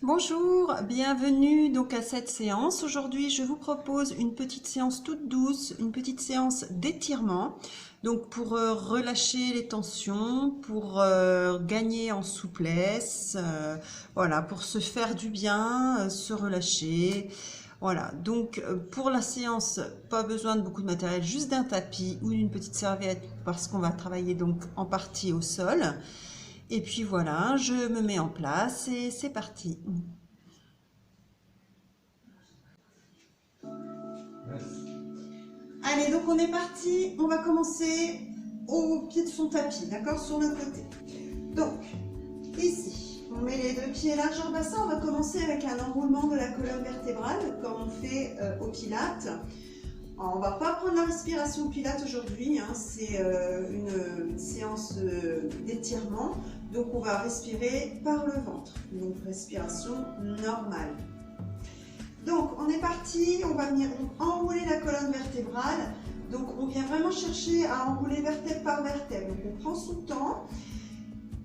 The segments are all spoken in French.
Bonjour, bienvenue donc à cette séance. Aujourd'hui, je vous propose une petite séance toute douce, une petite séance d'étirement. Donc pour relâcher les tensions, pour gagner en souplesse, voilà, pour se faire du bien, se relâcher. Voilà, donc pour la séance, pas besoin de beaucoup de matériel, juste d'un tapis ou d'une petite serviette parce qu'on va travailler donc en partie au sol. Et puis voilà, je me mets en place et c'est parti. Allez, donc on est parti, on va commencer au pied de son tapis, d'accord, sur le côté. Donc, ici, on met les deux pieds largeur bassin, on va commencer avec un enroulement de la colonne vertébrale, comme on fait au pilates. Alors, on va pas prendre la respiration au pilates aujourd'hui, hein, c'est une séance d'étirement, donc on va respirer par le ventre, donc respiration normale. Donc on est parti, on va venir enrouler la colonne vertébrale. Donc on vient vraiment chercher à enrouler vertèbre par vertèbre. Donc on prend son temps.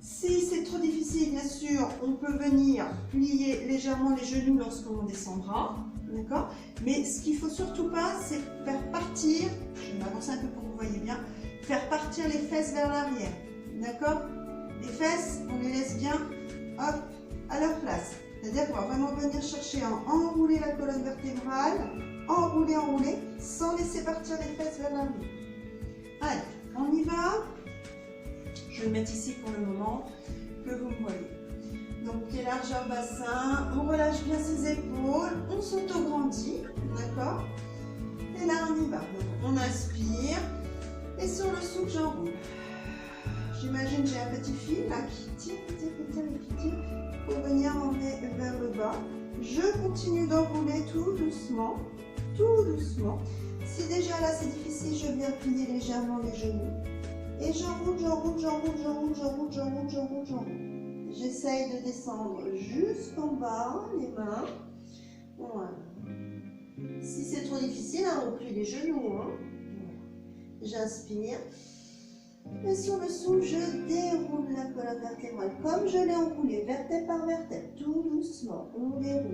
Si c'est trop difficile, bien sûr, on peut venir plier légèrement les genoux lorsqu'on descendra. D'accord? Mais ce qu'il ne faut surtout pas, c'est faire partir, je vais m'avancer un peu pour que vous voyez bien, faire partir les fesses vers l'arrière. D'accord? Les fesses, on les laisse bien, hop, à leur place. C'est-à-dire qu'on va vraiment venir chercher à enrouler la colonne vertébrale, enrouler, sans laisser partir les fesses vers l'arrière. Allez, on y va. Je vais le mettre ici pour le moment, que vous me voyez. Donc, pied largeur bassin, on relâche bien ses épaules, on s'auto-grandit, d'accord? Et là, on y va. Donc, on inspire, et sur le souffle, j'enroule. J'imagine j'ai un petit fil là qui tire pour venir m'emmener vers le bas. Je continue d'enrouler tout doucement, tout doucement. Si déjà là c'est difficile, je viens plier légèrement les genoux. Et j'enroule. J'essaye de descendre jusqu'en bas, les mains. Voilà. Si c'est trop difficile, hein, on plie les genoux. Hein. J'inspire. Et sur le souffle, je déroule la colonne vertébrale comme je l'ai enroulée, vertèbre par vertèbre, tout doucement. On déroule.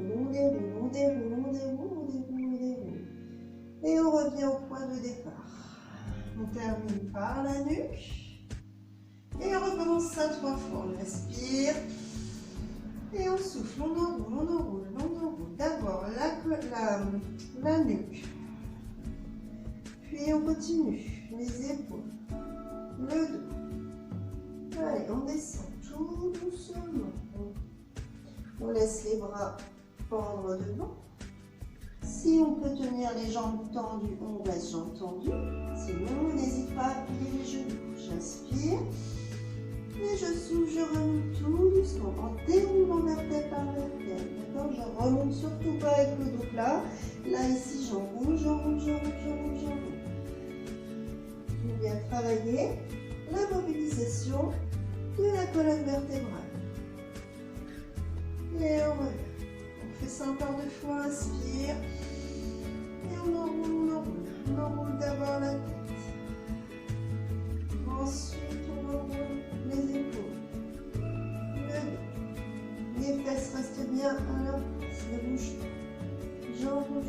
Et on revient au point de départ. On termine par la nuque. Et on recommence ça 3 fois. On respire. Et on souffle, on enroule. D'abord la nuque. Puis on continue. Les épaules. Le dos. Allez, on descend tout doucement. On laisse les bras pendre devant. Si on peut tenir les jambes tendues, on reste jambes tendues. Sinon, n'hésite pas à plier les genoux. J'inspire. Et je souffle, je remonte tout doucement en déroulant vertèbre par vertèbre. D'accord? Je remonte surtout pas avec le dos plat. Là, ici, j'enroule. On vient travailler la mobilisation de la colonne vertébrale. Et on revient. On fait ça encore 2 fois, inspire. Et on enroule. On enroule d'abord la tête. Ensuite, on enroule les épaules. Le dos. Les fesses restent bien à leur place. Ne bouge pas. J'enroule.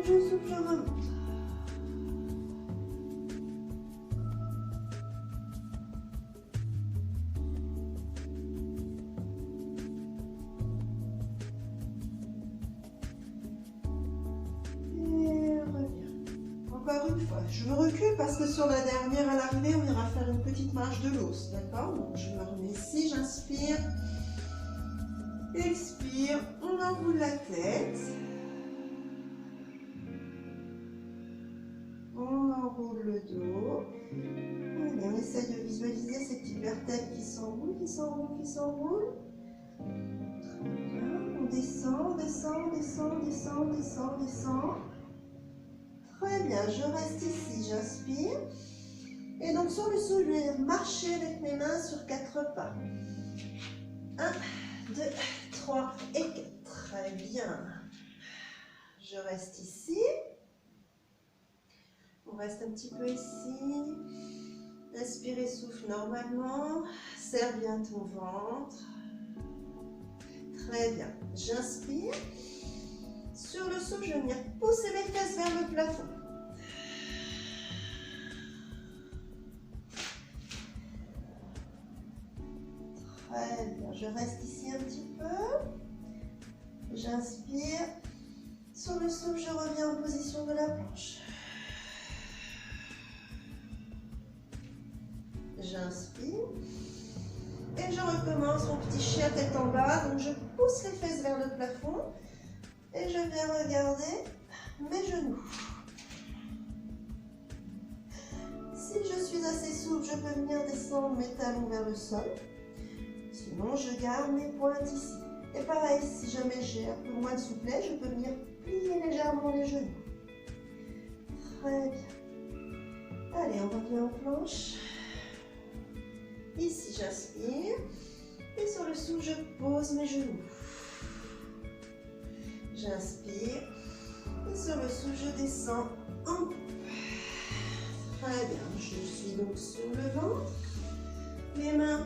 Je souffle, je remonte. Et reviens. Encore une fois, je me recule parce que sur la dernière à l'arrivée, on ira faire une petite marche de l'os. D'accord? Donc je me remets ici, j'inspire. Expire, on enroule la tête. On enroule le dos. Allez, on essaie de visualiser ces petites vertèbres qui s'enroulent. Très bien. On descend. Très bien, je reste ici, j'inspire. Et donc sur le souffle, je vais marcher avec mes mains sur 4 pas. 1, 2, 3 et 4. Très bien. Je reste ici. On reste un petit peu ici. Inspire, souffle normalement. Serre bien ton ventre. Très bien. J'inspire. Sur le souffle, je vais venir pousser mes fesses vers le plafond. Très bien. Je reste ici un petit peu. J'inspire. Sur le souffle, je reviens en position de la planche. J'inspire. Et je recommence mon petit chien tête en bas. Donc je pousse les fesses vers le plafond. Et je viens regarder mes genoux. Si je suis assez souple, je peux venir descendre mes talons vers le sol. Sinon, je garde mes pointes ici. Et pareil, si jamais j'ai un peu moins de souplesse, je peux venir plier légèrement les genoux. Très bien. Allez, on revient en planche. Ici, j'inspire. Et sur le souffle, je pose mes genoux. J'inspire. Et sur le souffle, je descends en poupe. Très bien. Je suis donc sur le ventre. Mes mains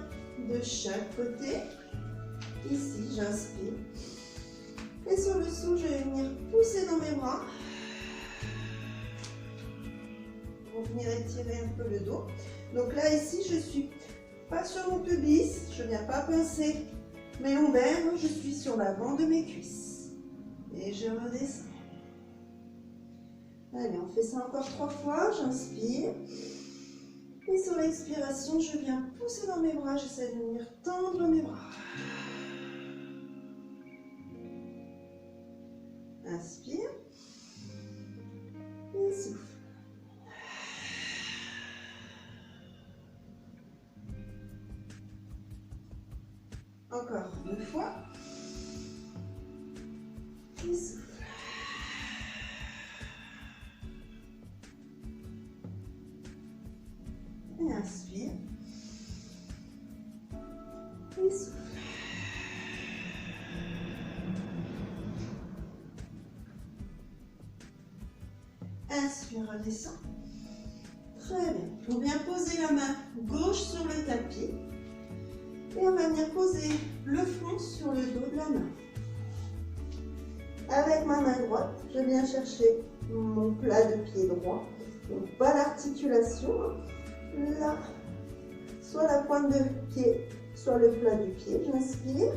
de chaque côté. Ici, j'inspire. Et sur le souffle, je vais venir pousser dans mes bras. Pour venir étirer un peu le dos. Donc là, ici, je suis pas sur mon pubis. Je ne viens pas pincer mes lombaires. Je suis sur l'avant de mes cuisses. Et je redescends. Allez, on fait ça encore 3 fois. J'inspire. Et sur l'expiration, je viens pousser dans mes bras. J'essaie de venir tendre mes bras. Inspire. Et souffle. Encore 2 fois. Et souffle. Et inspire. Et souffle. Inspire, redescend. Très bien. On vient poser la main gauche sur le tapis. Et on va venir poser le front sur le dos de la main. Avec ma main droite, je viens chercher mon plat de pied droit. Donc pas l'articulation. Là, soit la pointe de pied, soit le plat du pied. J'inspire.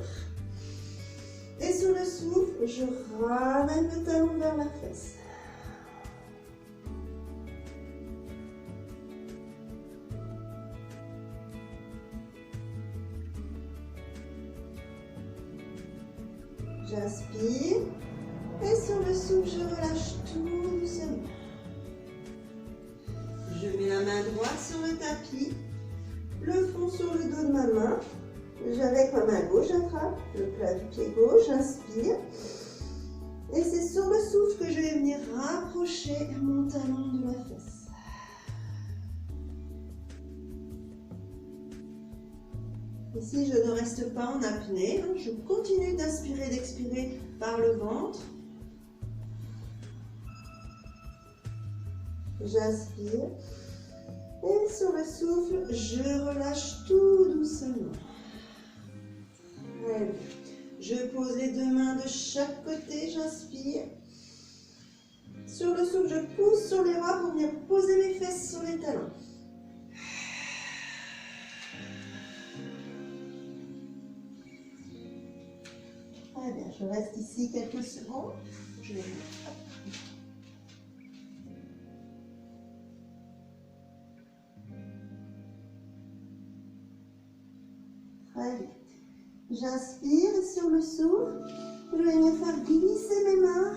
Et sur le souffle, je ramène le talon vers la fesse. J'inspire. Et sur le souffle, je relâche tout doucement. Je mets la main droite sur le tapis, le front sur le dos de ma main. Avec ma main gauche, j'attrape le plat du pied gauche, j'inspire. Et c'est sur le souffle que je vais venir rapprocher mon talon de la fesse. Ici, je ne reste pas en apnée. Je continue d'inspirer, d'expirer par le ventre. J'inspire. Et sur le souffle, je relâche tout doucement. Très bien. Je pose les 2 mains de chaque côté. J'inspire. Sur le souffle, je pousse sur les bras pour venir poser mes fesses sur les talons. Très bien. Je reste ici quelques secondes. Je vais Très bien. J'inspire et sur le souffle, je vais venir faire glisser mes mains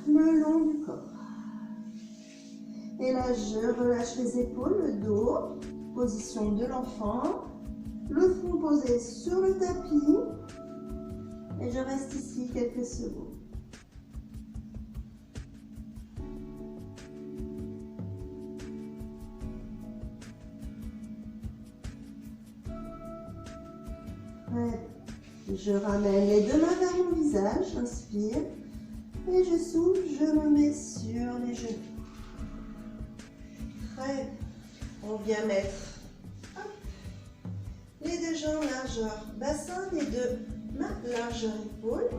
le long du corps. Et là, je relâche les épaules, le dos, position de l'enfant, le front posé sur le tapis. Et je reste ici quelques secondes. Je ramène les 2 mains vers mon visage, j'inspire et je souffle, je me mets sur les genoux. Très bien. On vient mettre les deux jambes largeur bassin, les deux mains largeur épaule,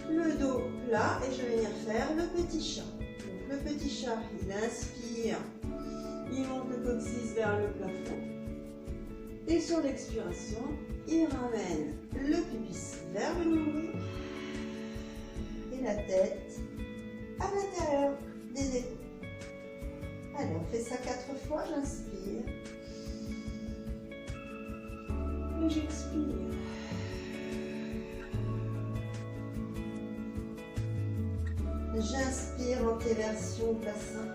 le dos plat et je vais venir faire le petit chat. Donc le petit chat, il inspire, il monte le coccyx vers le plafond et sur l'expiration, il ramène le pubis vers le nombril et la tête à l'intérieur des épaules. Allez, on fait ça 4 fois, j'inspire. Et j'expire. J'inspire en téversion bassin.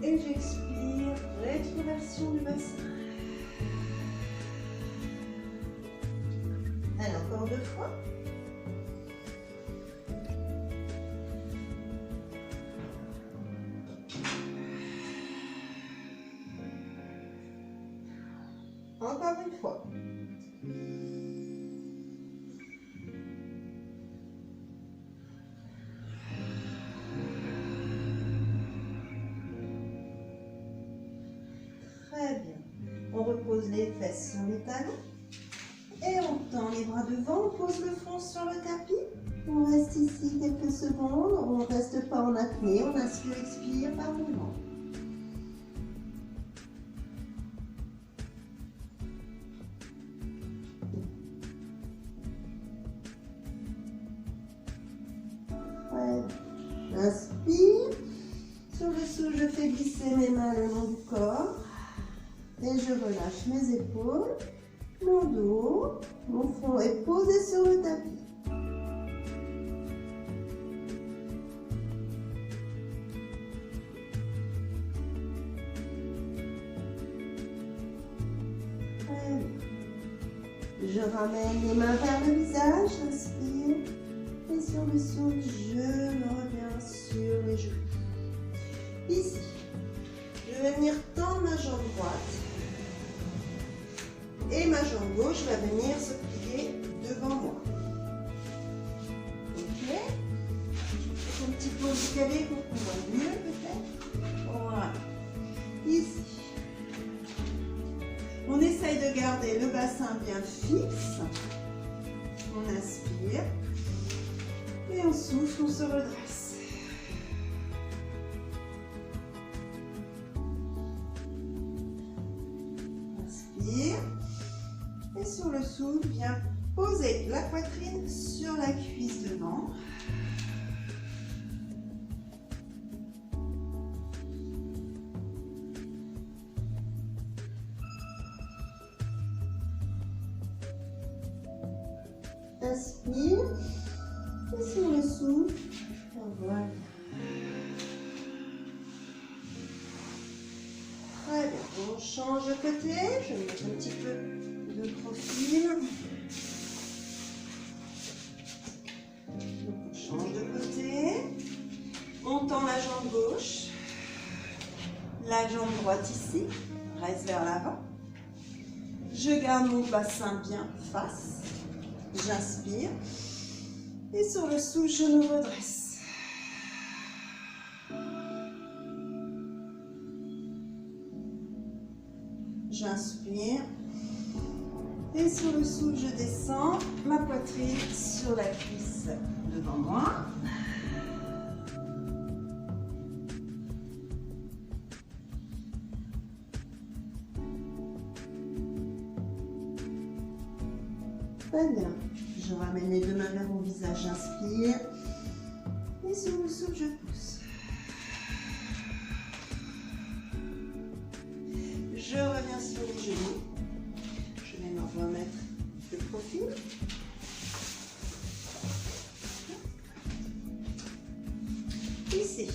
Et j'expire, rétroversion du bassin. Allez, encore 2 fois. Encore une fois. Très bien. On repose les fesses sur les talons. Et on tend les bras devant, on pose le front sur le tapis. On reste ici quelques secondes. On ne reste pas en apnée. On inspire, expire par mouvement. Inspire. Sur le souffle, je fais glisser mes mains le long du corps. Et je relâche mes épaules, mon dos, mon front est posé sur le tapis. Je ramène les mains vers le visage, j'inspire. Et sur le souffle, je reviens sur les genoux. Ici, je vais venir tendre ma jambe droite. Et ma jambe gauche va venir se plier devant moi. Ok. Un petit peu décalé pour qu'on voit mieux peut-être. Voilà. Ici. On essaye de garder le bassin bien fixe. On inspire. Et on souffle, on se redresse. Inspire. Et sur le souffle, viens poser la poitrine sur la cuisse devant. Inspire. Et sur le souffle, voilà. Très bien. On change de côté. Je vais mettre un petit peu de profil. Donc on change de côté. On tend la jambe gauche. La jambe droite ici. Reste vers l'avant. Je garde mon bassin bien face. J'inspire. Et sur le souffle, je me redresse. J'inspire. Et sur le souffle, je descends ma poitrine sur la cuisse devant moi. Très bien. Je ramène les deux mains vers mon visage, j'inspire. Et sur le souffle, je pousse. Je reviens sur les genoux. Je vais me remettre le profil. Ici.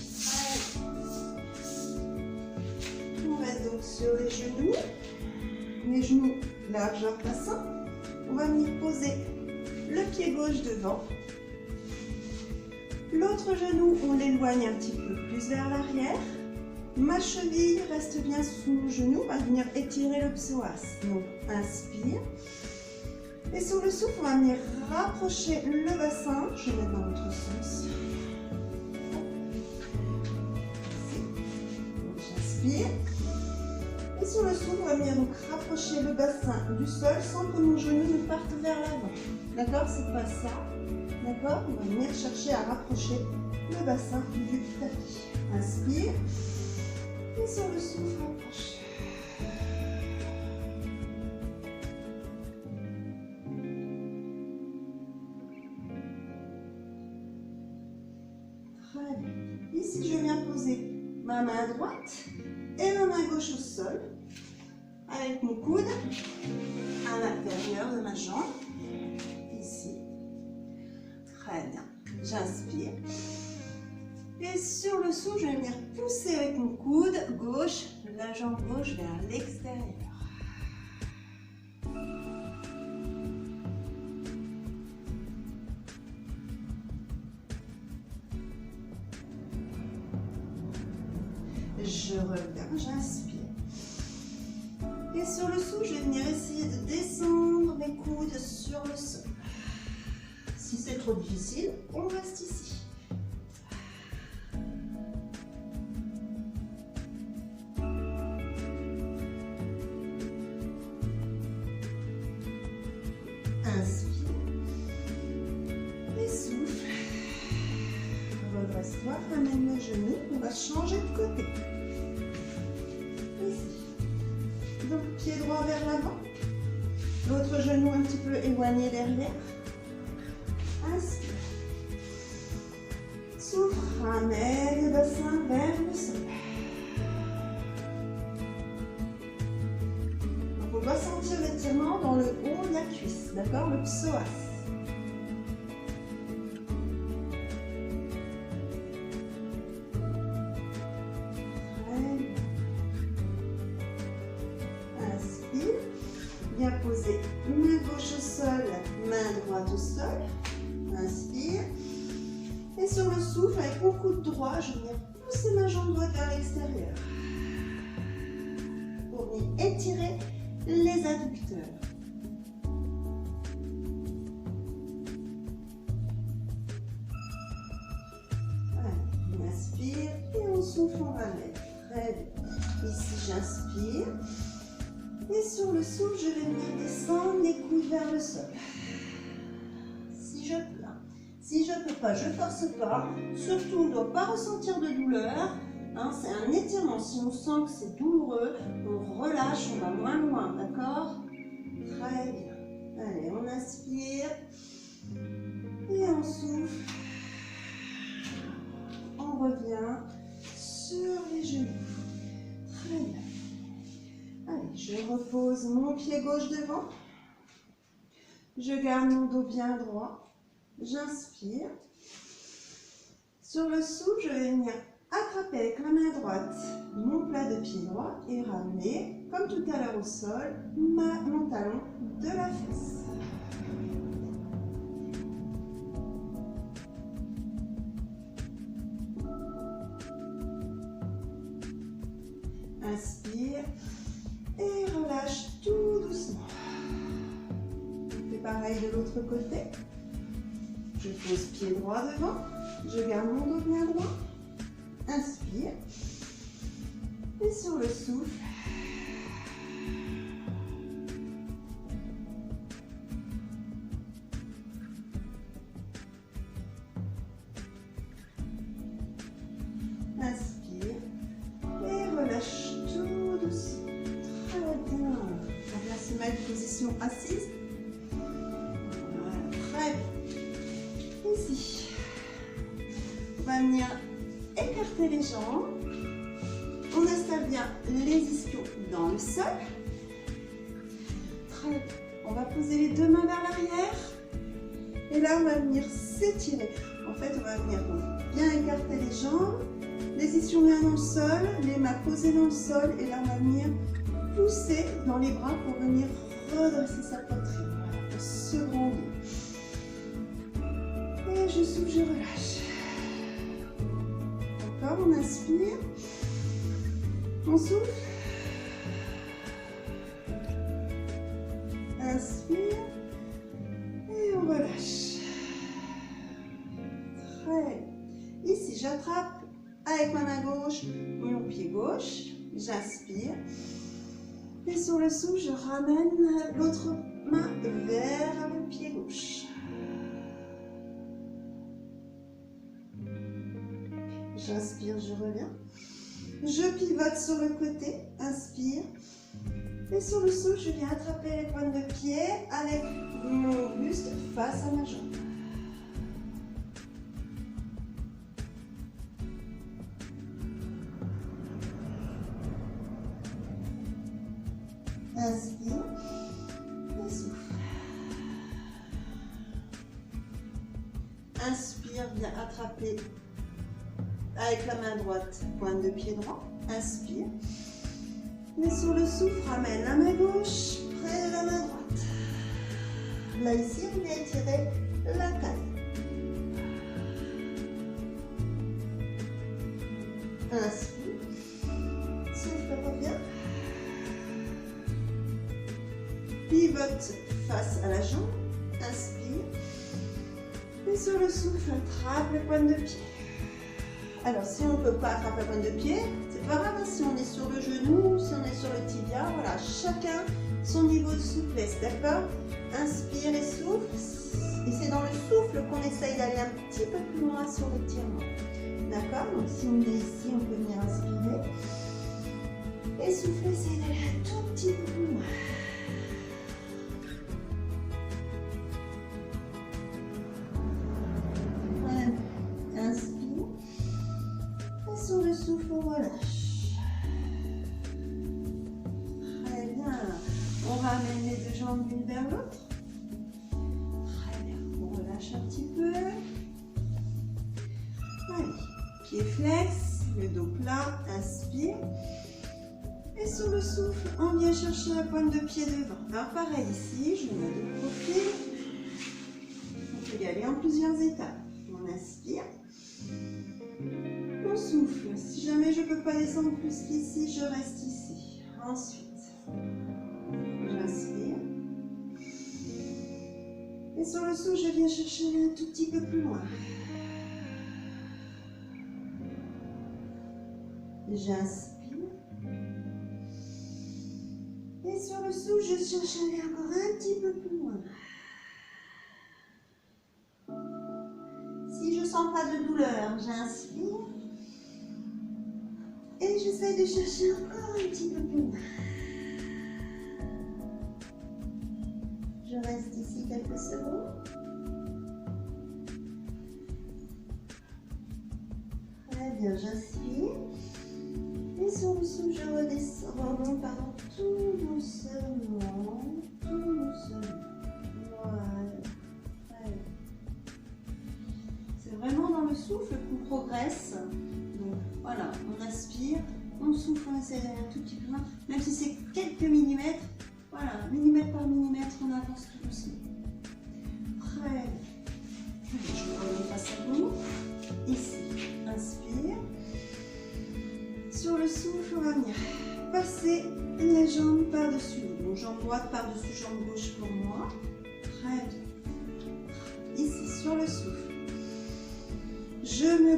On reste donc sur les genoux. Les genoux largeur bassin. On va venir poser le pied gauche devant. L'autre genou, on l'éloigne un petit peu plus vers l'arrière. Ma cheville reste bien sous mon genou. On va venir étirer le psoas. Donc, inspire. Et sur le souffle, on va venir rapprocher le bassin. Je vais dans l'autre sens. Inspire. Et sur le souffle, on va venir donc rapprocher le bassin du sol sans que mon genou ne parte vers l'avant. D'accord? C'est pas ça. D'accord? On va venir chercher à rapprocher le bassin du tapis. Inspire. Et sur le souffle, rapproche. Très bien. Ici, je viens poser ma main droite et ma main gauche au sol avec mon coude à l'intérieur de ma jambe. Ici. Très bien. J'inspire. Et sur le souffle, je vais venir pousser avec mon coude gauche, la jambe gauche vers l'extérieur. Je reviens, j'inspire. Et sur le souffle, je vais venir essayer de descendre mes coudes sur le sol. Si c'est trop difficile, on reste ici. Inspire. Et souffle. Redresse-toi, ramène le genou. On va changer de côté. Ici. Donc, pied droit vers l'avant. L'autre genou un petit peu éloigné derrière. Inspire. Souffle. Ramène le bassin vers le sol. On va sentir l'étirement dans le haut de la cuisse, d'accord? Le psoas. Très bien. Inspire. Bien poser main gauche au sol, main droite au sol. Inspire. Et sur le souffle, avec mon coude droit, je viens pousser ma jambe droite vers l'extérieur. Pour venir étirer les adducteurs. Allez, on inspire et on souffle, on ramène. Très bien. Ici, j'inspire. Et sur le souffle, je vais venir descendre les coudes vers le sol. Si je peux. Si je ne peux pas, je ne force pas. Surtout, on ne doit pas ressentir de douleur. Hein, c'est un étirement. Si on sent que c'est douloureux, on relâche, on va moins loin, d'accord? Très bien. Allez, on inspire. Et on souffle. On revient sur les genoux. Très bien. Allez, je repose mon pied gauche devant. Je garde mon dos bien droit. J'inspire. Sur le souffle, je vais venir attraper avec la main droite mon plat de pied droit et ramener, comme tout à l'heure au sol, mon talon de la fesse. Inspire et relâche tout doucement. Je fais pareil de l'autre côté. Je pose pied droit devant, je garde mon dos bien droit. Inspire. Et sur le souffle, inspire et relâche tout doucement. Très bien. On va se mettre en position assise. Voilà, très bien. Ici, on va venir écarter les jambes. On installe bien les ischios dans le sol. Très bien. On va poser les deux mains vers l'arrière. Et là, on va venir s'étirer. En fait, on va venir bien écarter les jambes. Les ischios bien dans le sol, les mains posées dans le sol. Et là, on va venir pousser dans les bras pour venir redresser sa poitrine. Voilà, pour se grandir. Et je souffle, je relâche. D'accord, on inspire. On souffle. Inspire. Et on relâche. Très bien. Ici, j'attrape avec ma main gauche mon pied gauche. J'inspire. Et sur le souffle, je ramène l'autre main vers le pied gauche. J'inspire, je reviens. Je pivote sur le côté, inspire. Et sur le souffle, je viens attraper les pointes de pied avec mon buste face à ma jambe. Inspire et souffle. Inspire, viens attraper avec la main droite, pointe de pied droit. Inspire. Et sur le souffle, ramène la main gauche près de la main droite. Là, ici, on vient étirer la taille. Inspire. Souffle, reviens. Pivote face à la jambe. Inspire. Et sur le souffle, attrape les pointes de pied. Alors, si on ne peut pas attraper la pointe de pied, c'est pas grave. Si on est sur le genou, si on est sur le tibia, voilà, chacun son niveau de souplesse, d'accord? Inspire et souffle. Et c'est dans le souffle qu'on essaye d'aller un petit peu plus loin sur l'étirement. D'accord? Donc, si on est ici, on peut venir inspirer. Et souffler, essaye d'aller un tout petit peu plus loin. Inspire. Et sur le souffle, on relâche. Très bien. On ramène les deux jambes l'une vers l'autre. Très bien. On relâche un petit peu. Allez. Pied flex, le dos plat. Inspire. Et sur le souffle, on vient chercher la pointe de pied devant. Alors pareil ici, je mets le profil. On peut y aller en plusieurs étapes. On inspire. On souffle. Si jamais je ne peux pas descendre plus qu'ici, je reste ici. Ensuite, j'inspire. Et sur le souffle, je viens chercher un tout petit peu plus loin. J'inspire. Et sur le souffle, je cherche à aller encore un petit peu plus loin. Si je ne sens pas de douleur, j'inspire. Et j'essaie de chercher encore un petit peu plus loin. Je reste ici quelques secondes. Très bien, j'inspire. Et sur le souffle, je redescends, remonte tout doucement, tout doucement. Voilà. C'est vraiment dans le souffle qu'on progresse. Donc voilà, on inspire, on souffle, on essaie d'aller un tout petit peu loin. Même si c'est quelques millimètres, voilà, millimètre par millimètre, on avance tout doucement. Très bien. Je vais revenir face à vous. Ici, inspire. Sur le souffle, on va venir passer les jambes par-dessus. Donc jambe droite par-dessus jambe gauche pour moi. Très bien. Ici, sur le souffle. Je me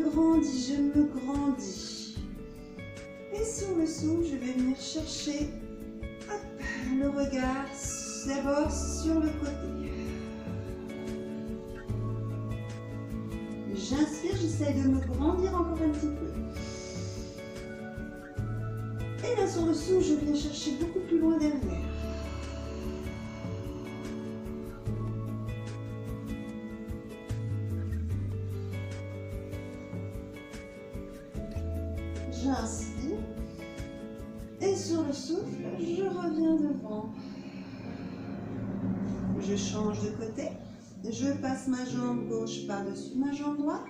grandis. Et sur le souffle, je vais venir chercher le regard d'abord sur le côté. J'inspire, j'essaie de me grandir encore un petit peu. Et là, sur le souffle, je viens chercher beaucoup plus loin derrière. J'inspire. Et sur le souffle, je reviens devant. Je change de côté. Je passe ma jambe gauche par-dessus ma jambe droite.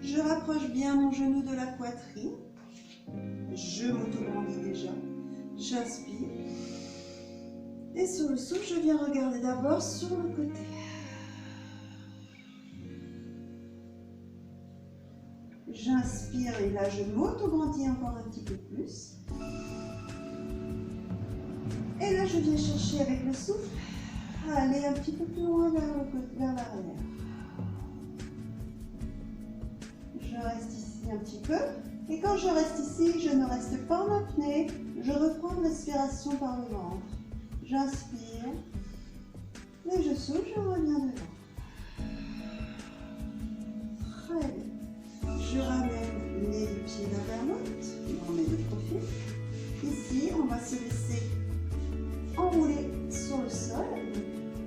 Je rapproche bien mon genou de la poitrine. Je m'auto-grandis déjà. J'inspire. Et sur le souffle, je viens regarder d'abord sur le côté. J'inspire et là, je m'auto-grandis encore un petit peu plus. Et là, je viens chercher avec le souffle à aller un petit peu plus loin vers l'arrière. Je reste ici un petit peu. Et quand je reste ici, je ne reste pas en apnée, je reprends une respiration par le ventre. J'inspire, et je souffle, je reviens devant. Très bien. Je ramène les deux pieds l'un vers l'autre, on met de profil. Ici, on va se laisser enrouler sur le sol.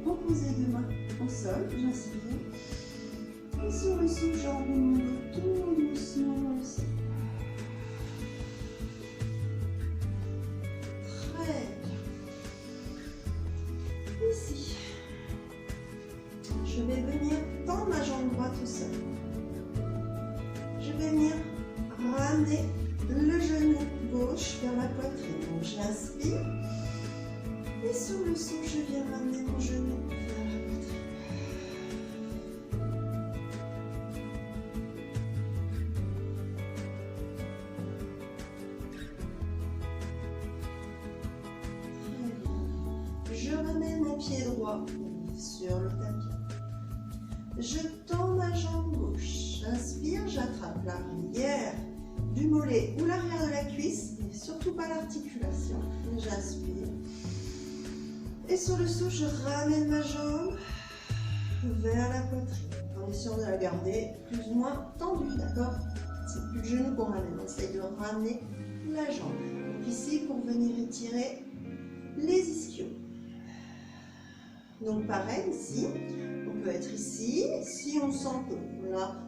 On pose les deux mains au sol, j'inspire. Et sur le souffle, j'enroule mon dos tout doucement au sol. Très bien. Ici, je vais venir tendre ma jambe droite au sol. Je vais venir ramener le genou gauche vers la poitrine. Donc j'inspire. Et sur le souffle, je viens ramener mon genou vers la poitrine. Je ramène mon pied droit sur le tapis. Je tends ma jambe gauche. J'inspire, j'attrape l'arrière du mollet ou l'arrière de la cuisse, mais surtout pas l'articulation. J'inspire. Et sur le souffle, je ramène ma jambe vers la poitrine, en essayant de la garder plus ou moins tendue, d'accord? C'est plus le genou qu'on ramène, on essaye de ramener la jambe. Donc ici, pour venir étirer les ischios. Donc pareil, ici, on peut être ici. Si on sent que là,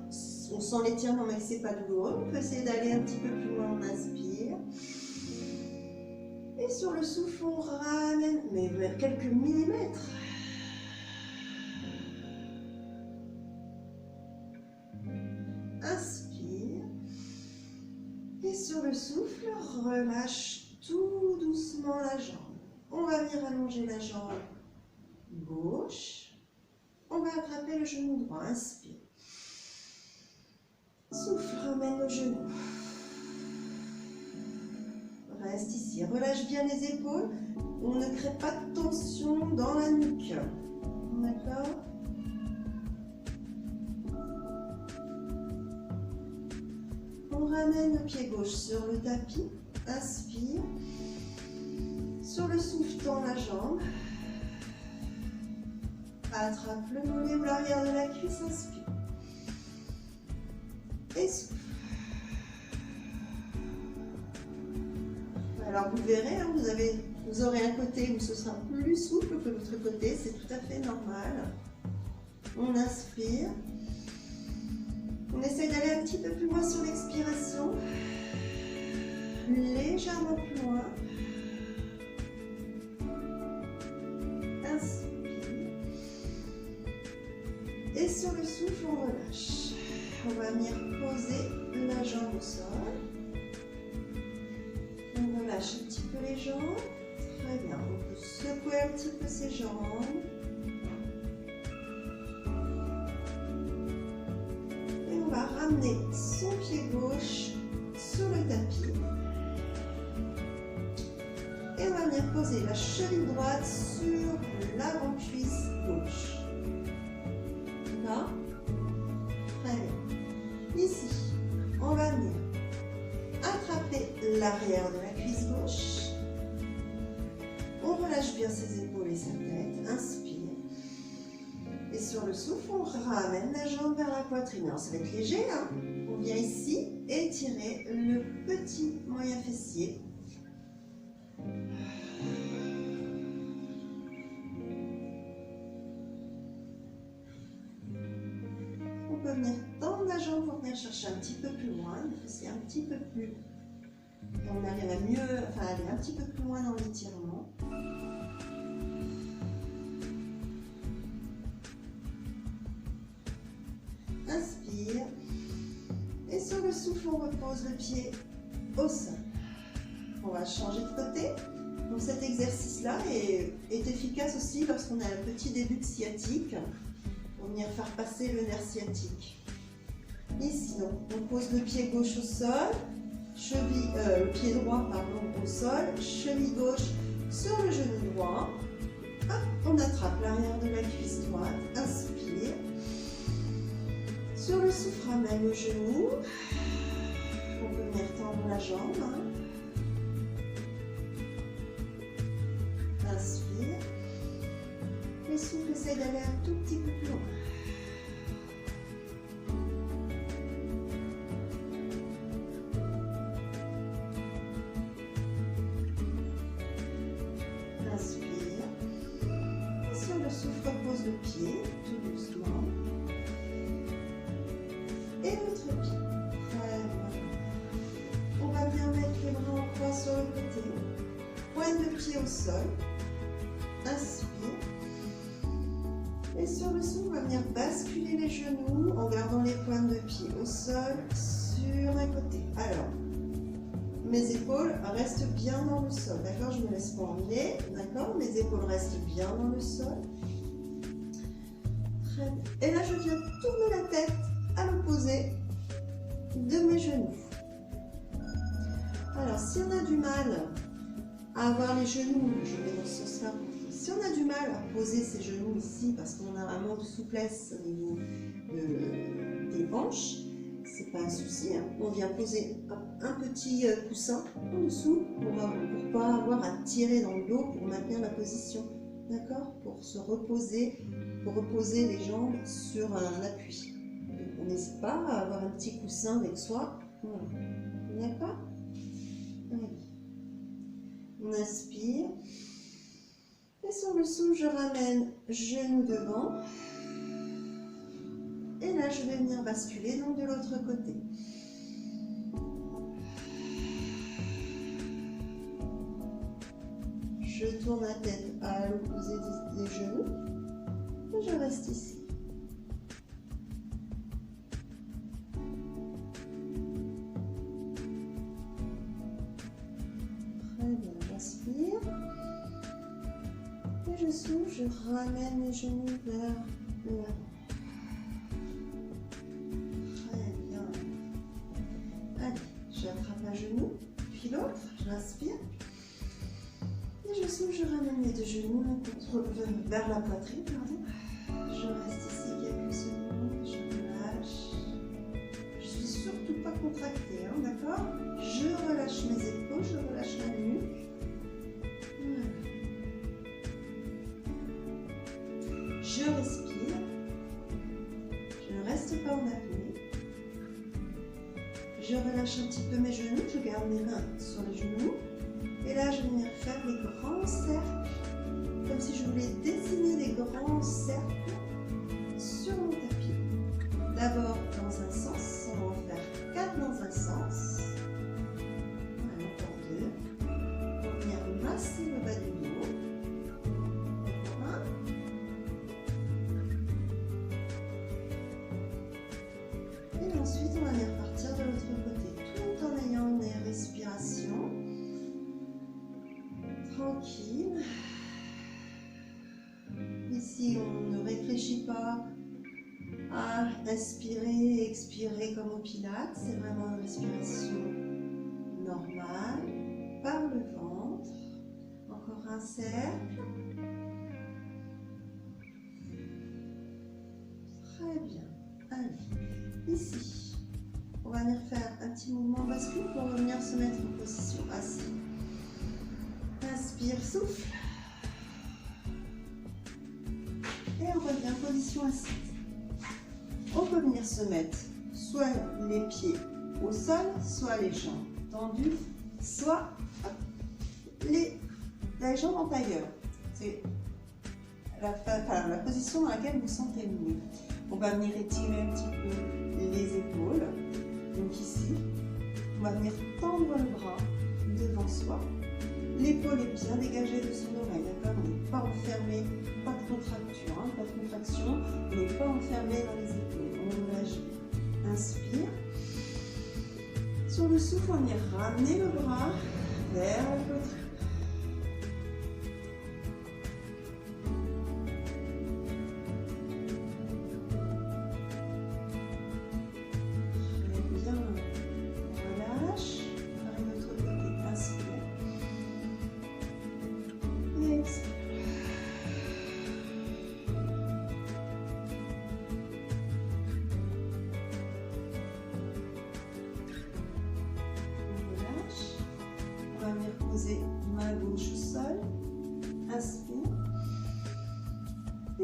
on sent l'étirement mais que ce n'est pas douloureux, on peut essayer d'aller un petit peu plus loin, on inspire. Et sur le souffle, on ramène, mais vers quelques millimètres. Inspire. Et sur le souffle, relâche tout doucement la jambe. On va venir allonger la jambe gauche. On va attraper le genou droit. Inspire. Souffle, ramène le genou. Reste ici. Relâche bien les épaules. On ne crée pas de tension dans la nuque. D'accord? On ramène le pied gauche sur le tapis. Inspire. Sur le souffle, tend la jambe. Attrape le mollet ou l'arrière de la cuisse. Inspire. Et souffle. Alors vous verrez, hein, vous aurez un côté où ce sera plus souple que l'autre côté, c'est tout à fait normal. On inspire. On essaye d'aller un petit peu plus loin sur l'expiration. Légèrement plus loin. Inspire. Et sur le souffle, on relâche. On va venir poser la jambe au sol. On relâche un petit peu les jambes. Très bien. On peut secouer un petit peu ses jambes. Et on va ramener son pied gauche sur le tapis. Et on va venir poser la cheville droite sur l'avant-cuisse gauche. Là. Très bien. Ici, on va venir attraper l'arrière de la cuisse gauche. On relâche bien ses épaules et sa tête. Inspire. Et sur le souffle, on ramène la jambe vers la poitrine. Alors ça va être léger, hein. On vient ici étirer le petit moyen fessier. On peut venir tendre la jambe pour venir chercher un petit peu plus loin, le fessier un petit peu plus. On arrive à mieux, enfin aller un petit peu plus loin dans l'étirement. Inspire. Et sur le souffle, on repose le pied au sol. On va changer de côté. Donc cet exercice-là est efficace aussi lorsqu'on a un petit début de sciatique. Pour venir faire passer le nerf sciatique. Ici, donc, on pose le pied gauche au sol, le pied droit au sol, cheville gauche sur le genou droit. Hop, on attrape l'arrière de la cuisse droite, inspire. Sur le souffle, ramène le genou. On peut venir tendre la jambe. Hein. Inspire. Et souffle, essaye d'aller un tout petit peu plus loin. Inspire. Et sur le souffle, repose le pied, tout doucement. Et l'autre pied. Très bien. On va bien mettre les bras en croix sur le côté. Pointe de pied au sol. Inspire. Et sur le souffle, on va venir basculer les genoux en gardant les pointes de pied au sol sur un côté. Alors, mes épaules restent bien dans le sol, d'accord? Je ne me laisse pas emmener, d'accord? Mes épaules restent bien dans le sol. Très bien. Et là, je viens tourner la tête à l'opposé de mes genoux. Alors, si on a du mal à avoir les genoux, je vais dans ce sens-là. Si on a du mal à poser ses genoux ici parce qu'on a un manque de souplesse au niveau des hanches, c'est pas un souci. Hein. On vient poser un petit coussin en dessous pour ne pas avoir à tirer dans le dos pour maintenir la position. D'accord? Pour se reposer, pour reposer les jambes sur un appui. Donc, on n'hésite pas à avoir un petit coussin avec soi. Voilà. D'accord? On inspire. Et sur le souffle, je ramène genou devant. Et là, je vais venir basculer donc de l'autre côté. Je tourne la tête à l'opposé des genoux. Et je reste ici. Très bien, j'inspire. Et je souffle, je ramène les genoux vers l'avant. Très bien. Allez, j'attrape un genou, puis l'autre, j'inspire. Et je souffle, je ramène les deux genoux vers la poitrine. Pardon. Je reste ici quelques secondes, je relâche. Je ne suis surtout pas contractée, hein, d'accord? Je relâche mes épaules, je relâche la nuque. Je respire, je ne reste pas en apnée, je relâche un petit peu mes genoux, je garde mes mains sur les genoux, et là je vais venir faire des grands cercles, comme si je voulais dessiner des grands cercles sur mon tapis. D'abord dans un sens, on va en faire 4 dans un sens, voilà, encore 2, on va venir masser le bas du dos. Ensuite, on va venir partir de l'autre côté, tout en ayant une respiration tranquille. Ici, on ne réfléchit pas à inspirer et expirer comme au pilates. C'est vraiment une respiration normale, par le ventre. Encore un cercle. Très bien. Allez, ici, on va venir faire un petit mouvement bascule pour revenir se mettre en position assise. Inspire, souffle. Et on revient en position assise. On peut venir se mettre soit les pieds au sol, soit les jambes tendues, soit les jambes en tailleur. C'est la position dans laquelle vous vous sentez mieux. On va venir étirer un petit peu les épaules. Donc ici, on va venir tendre le bras devant soi. L'épaule est bien dégagée de son oreille, d'accord? On n'est pas enfermé, pas de contracture, hein, pas de contraction. On n'est pas enfermé dans les épaules. On agit. Inspire. Sur le souffle, on va venir ramener le bras vers la poitrine.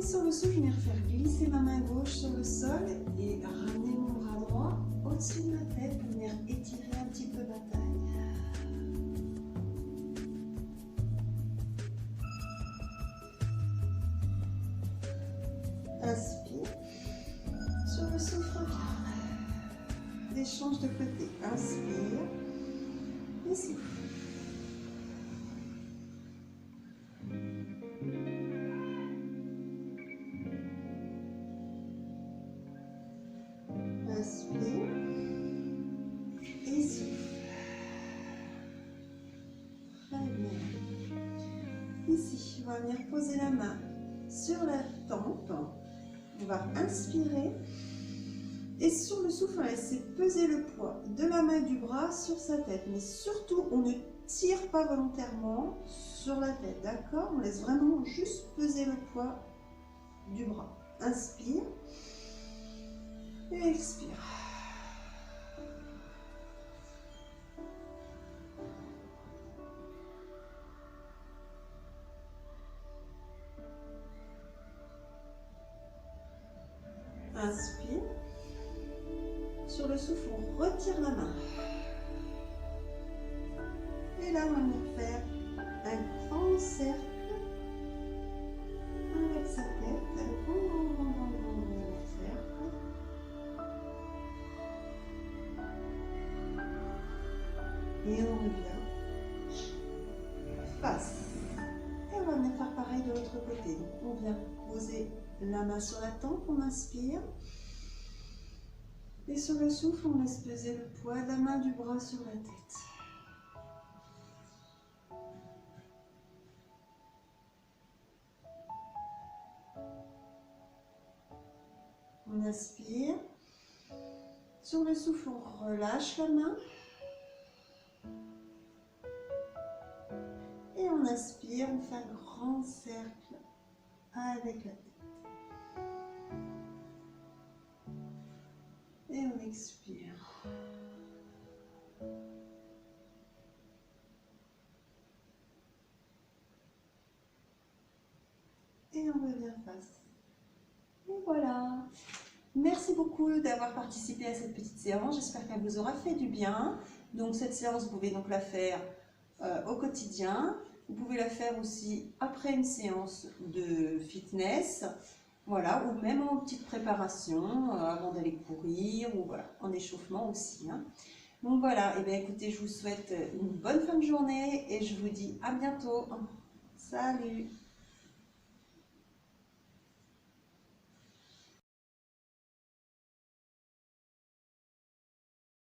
Et sur le souffle, je vais refaire glisser ma main gauche sur le sol et ramener mon bras droit au-dessus de ma tête pour venir étirer un petit peu ma taille. Inspire. Sur le souffle, regarde. Et change de côté. Inspire. Et souffle. Inspire. Et souffle. Très bien. Ici, on va venir poser la main sur la tempe. On va inspirer. Et sur le souffle, on va laisser peser le poids de la main et du bras sur sa tête. Mais surtout, on ne tire pas volontairement sur la tête, d'accord? On laisse vraiment juste peser le poids du bras. Inspire. Et expire. Inspire. Sur le souffle, on retire la main. Et là, on va venir faire un grand cercle avec sa tête. Un grand cercle. Et on revient face. Et on va venir faire pareil de l'autre côté. Donc, on vient poser la main sur la tempe, on inspire. Et sur le souffle, on laisse peser le poids de la main du bras sur la tête. On inspire. Sur le souffle, on relâche la main. Et on inspire, on fait un grand cercle avec la tête. Et on expire. Et on revient face. Et voilà. Merci beaucoup d'avoir participé à cette petite séance. J'espère qu'elle vous aura fait du bien. Donc cette séance, vous pouvez donc la faire au quotidien. Vous pouvez la faire aussi après une séance de fitness. Voilà, ou même en petite préparation, avant d'aller courir, ou voilà, en échauffement aussi. Hein. Donc voilà, et bien écoutez, je vous souhaite une bonne fin de journée et je vous dis à bientôt. Salut!